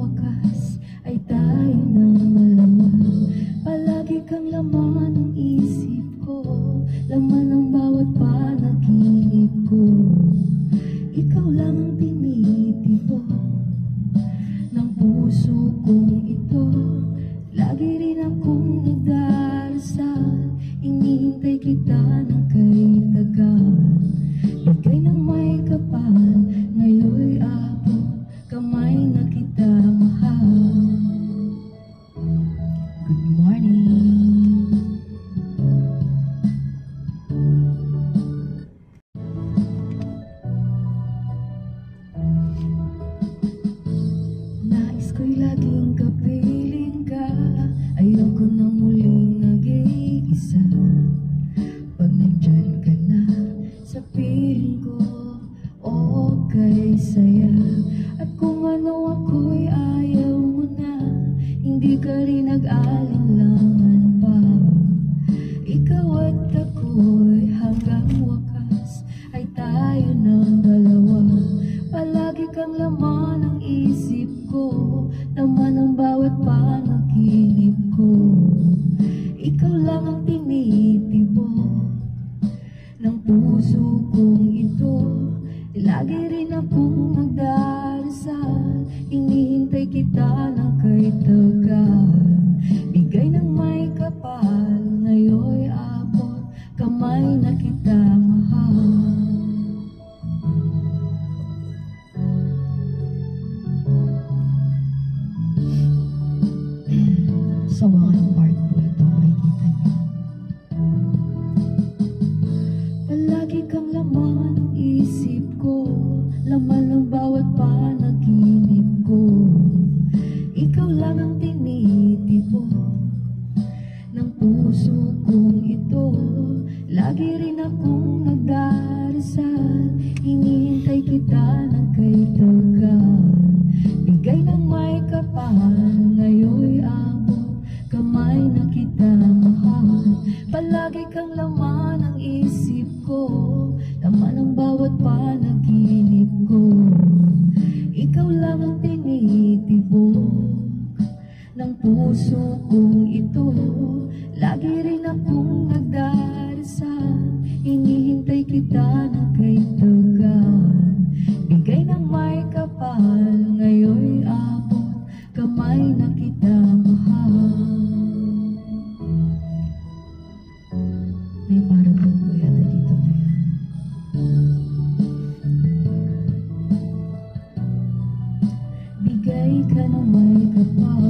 wakas ay tayo ng dalawa. Palagi kang laman ng isip ko, laman ng bawat panaginip ko. Ikaw lang ang tinitibok ng puso kong ito. Lagi rin akong nagdarasal, inihintay kita ng kay tagal. Bigay ng may kapal, ngayon'y abot kamay na kita mahal. Good morning. Nais ko'y laging kapiling ka, ayoko nang muling nag-iisa. Pag nandyan ka na sa piling ko, okay saya. At kung ano ako'y ayaw mo na, hindi ka rin nag-alinlangan pa. Ikaw at ako'y hanggang wakas ay tayo ng dalawa. Palagi kang laman ng isip ko, laman ng bawat panaginip ko. Ikaw lang ang tinitibok ng puso kong ito. Lagi rin akong nagdarasal, inihintay kita ng kay tagal. Bigay ng may kapal, ngayon'y abot kamay na kita mahal. Sa mga part po ito, makikita niyo. Palagi kang laman ng isip ko, laman ng bawat panaginip ko. Ikaw lang ang tinitibok ng puso kong ito. Lagi rin akong nagdarasal, inihintay kita ng kay tagal. Bigay ng may kapal, ngayon'y abot kamay na kita mahal. Palagi kang laman ng isip ko, laman ng bawat panaginip ko. Ikaw lang ang tinitibok ng puso kong ito. Lagi rin akong nagdarasal, inihintay kita ng kay tagal. Bigay ng may kapal, ngayon'y abot kamay na kita mahal. May parabol ko yata dito na yan. Bigay ka ng may kapal,